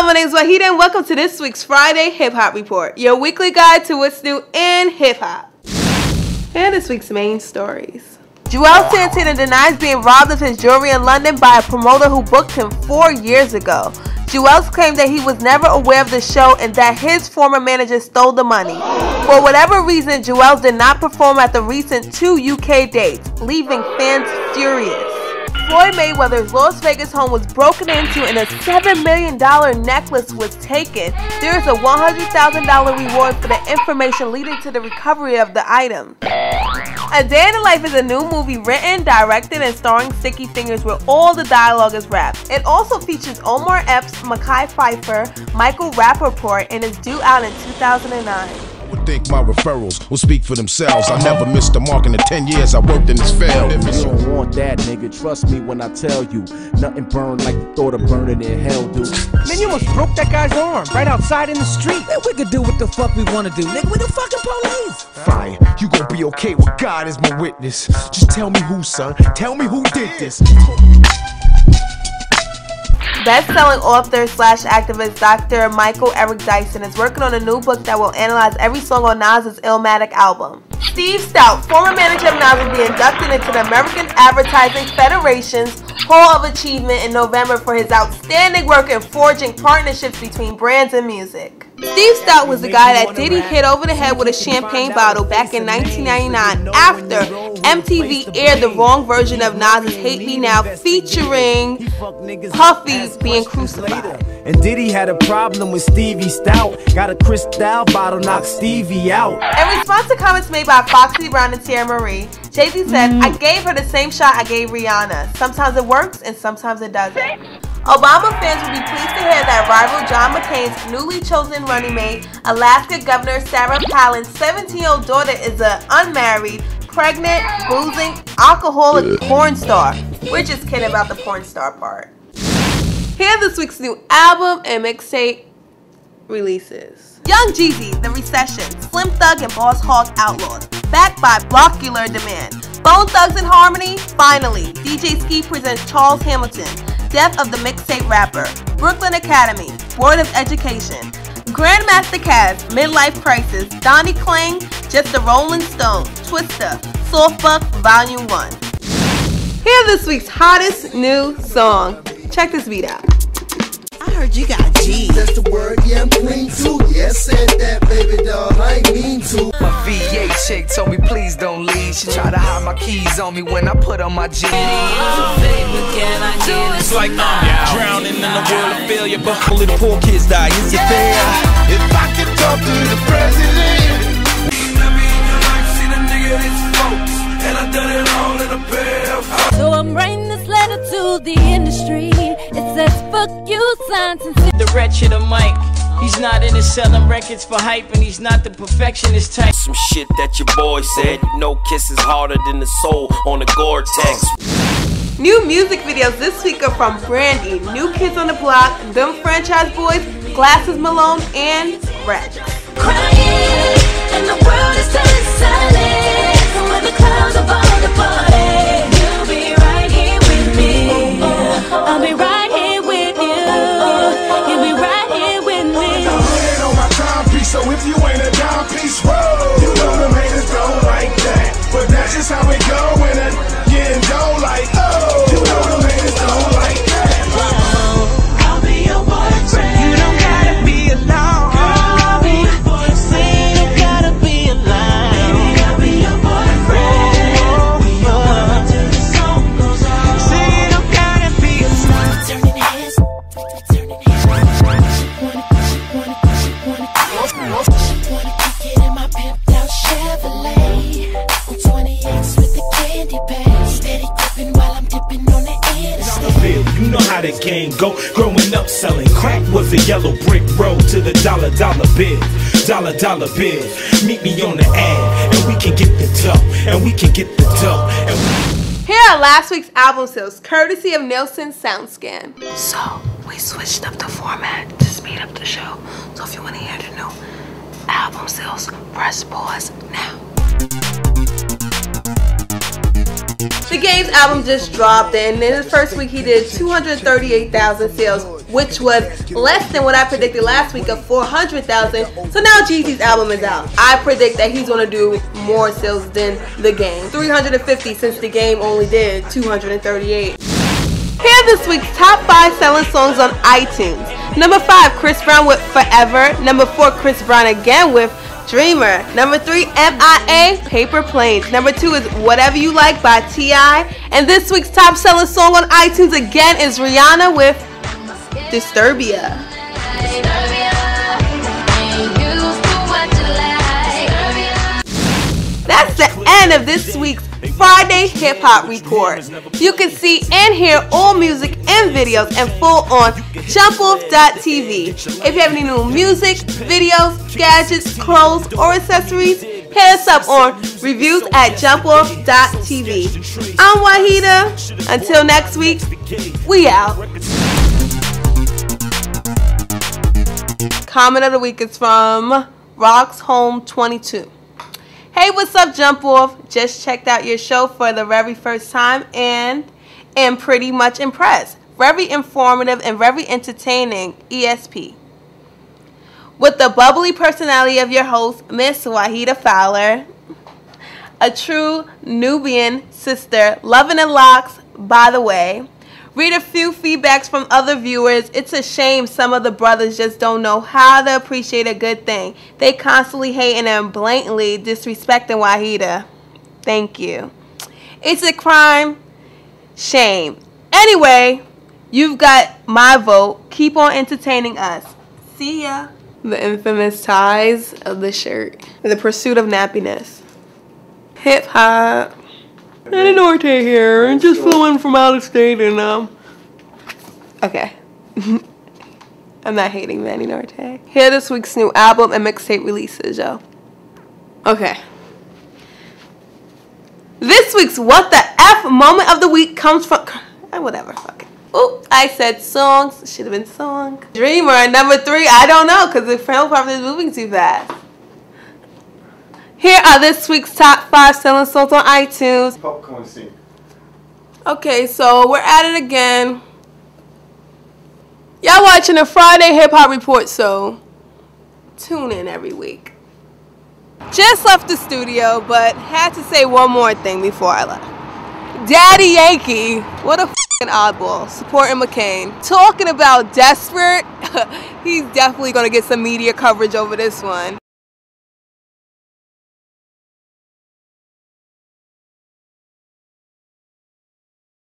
Hello, my name is Wahida and welcome to this week's Friday Hip Hop Report, your weekly guide to what's new in hip hop. And this week's main stories. Juelz Santana denies being robbed of his jewelry in London by a promoter who booked him 4 years ago. Juelz claimed that he was never aware of the show and that his former manager stole the money. For whatever reason, Juelz did not perform at the recent 2 UK dates, leaving fans furious. Floyd Mayweathers Las Vegas home was broken into and a $7 million necklace was taken. There is a $100,000 reward for the information leading to the recovery of the item. A Day in the Life is a new movie written, directed, and starring Sticky Fingaz where all the dialogue is rapped. It also features Omar Epps, Mekhi Phifer, Michael Rappaport, and is due out in 2009. Would think my referrals will speak for themselves. I never missed a mark in the 10 years I worked in this field. You don't want that, nigga. Trust me when I tell you. Nothing burned like the thought of burning in hell, dude. Man, you almost broke that guy's arm right outside in the street. Man, we could do what the fuck we want to do, nigga. We the fucking police. Fine, you gon' be okay with God as my witness. Just tell me who, son. Tell me who did this. Best-selling author / activist Dr. Michael Eric Dyson is working on a new book that will analyze every song on Nas Illmatic album. Steve Stoute, former manager of Nas, will be inducted into the American Advertising Federation's Hall of Achievement in November for his outstanding work in forging partnerships between brands and music. Steve Stoute was the guy that Diddy hit over the head with a champagne bottle back in 1999 after MTV aired the wrong version of Nas's Hate Me Now featuring Puffy being crucified. And Diddy had a problem with Stevie Stoute. Got a crystal bottle, knocked Stevie out. In response to comments made by Foxy Brown Teairra Mari, Jay-Z said, "I gave her the same shot I gave Rihanna. Sometimes it works and sometimes it doesn't." Obama fans will be pleased to hear that rival John McCain's newly chosen running mate, Alaska Governor Sarah Palin's 17-year-old daughter is an unmarried, pregnant, boozing, alcoholic porn star. We're just kidding about the porn star part. Here's this week's new album and mixtape releases. Young Jeezy, The Recession, Slim Thug and Boss Hogg Outlaws, backed by Blockular Demand. Bone Thugs and Harmony, Finally. DJ Ski presents Charles Hamilton, Death of the Mixtape Rapper. Brooklyn Academy, Board of Education. Grandmaster Caz, Midlife Crisis. Donnie Kling, Just a Rolling Stone. Twista, Softbuck, Volume 1. Here's this week's hottest new song. Check this beat out. I heard you got G. That's the word, yeah, I'm clean too. Yeah, said that, baby doll, I ain't mean to. My VA chick told me please don't leave. She tried to hide my keys on me when I put on my jeans. It's like drowning in the world of failure, but only the poor kids die. Is it fair? If I could talk to the president. So I'm writing this letter to the industry. It says fuck you, signs and the wretched of Mike. He's not into selling records for hype, and he's not the perfectionist type. Some shit that your boy said. You know, kiss is harder than the soul on the Gore-Tex. New music videos this week are from Brandy, New Kids on the Block, Them Franchise Boys, Glasses Malone, and Rex. crying, and the world is turning silent. When the clouds are falling apart, you'll be right here with me. I'll be right here with you. You'll be right here with me. I'm putting on my timepiece, so if you ain't a dime piece, whoa, you know them haters don't like that. But that's just how it go when I'm getting dough like, oh, you know them haters don't like that. I'll be your boyfriend. You don't gotta be alone. I'll be your boyfriend. You gotta be alone. Baby, I'll be your boyfriend. We are till the song goes on. Say you don't gotta be alone. Turning heads, turning heads. Wanna kick it in my pimped out Chevrolet. On 28s with the candy bag. Steady gripping while I'm dipping on the interstate. You know how the game go. Growing up selling crack was a yellow brick road to the dollar bill. Dollar bill. Meet me on the ad and we can get the dough. And we can get the dough. Here are last week's album sales, courtesy of Nielsen SoundScan. So, we switched up the format to speed up the show. So if you want to hear the new album sales, press pause now. The Game's album just dropped, and in his first week he did 238,000 sales, which was less than what I predicted last week of 400,000. So now Jeezy's album is out. I predict that he's going to do more sales than The Game. 350 since The Game only did 238. Here are this week's top 5 selling songs on iTunes. Number 5, Chris Brown with Forever. Number 4, Chris Brown again with Dreamer. Number 3, MIA, Paper Planes. Number 2 is Whatever You Like by T.I. And this week's top selling song on iTunes again is Rihanna with Disturbia. That's the end of this week's Friday Hip Hop Report. You can see and hear all music and videos in full on JUMPOFF.tv. If you have any new music, videos, gadgets, clothes, or accessories, hit us up on reviews at JUMPOFF.tv. I'm Wahida. Until next week, we out. Comment of the week is from Rocks Home 22. Hey, what's up, Jump Off? Just checked out your show for the very first time and am pretty much impressed. Very informative and very entertaining. ESP. With the bubbly personality of your host, Miss Wahida Fowler, a true Nubian sister, loving the locks, by the way. Read a few feedbacks from other viewers. It's a shame some of the brothers just don't know how to appreciate a good thing. They constantly hating and blatantly disrespecting Wahida. Thank you. It's a crime. Shame. Anyway, you've got my vote. Keep on entertaining us. See ya. The infamous ties of the shirt. The pursuit of nappiness. Hip hop. Danny Norte here, and just flew in from out of state, and okay. I'm not hating Danny Norte. Here this week's new album and mixtape releases, yo. Okay. This week's What the F moment of the week comes from whatever, fuck it. Oop, I said songs. Should have been song. Dreamer, number 3, I don't know, because the film probably is moving too fast. Here are this week's top 5 selling songs on iTunes. Popcorn scene. Okay, so we're at it again. Y'all watching the Friday Hip Hop Report, so tune in every week. Just left the studio, but had to say one more thing before I left. Daddy Yankee, what a f***ing oddball, supporting McCain. Talking about desperate, he's definitely going to get some media coverage over this one.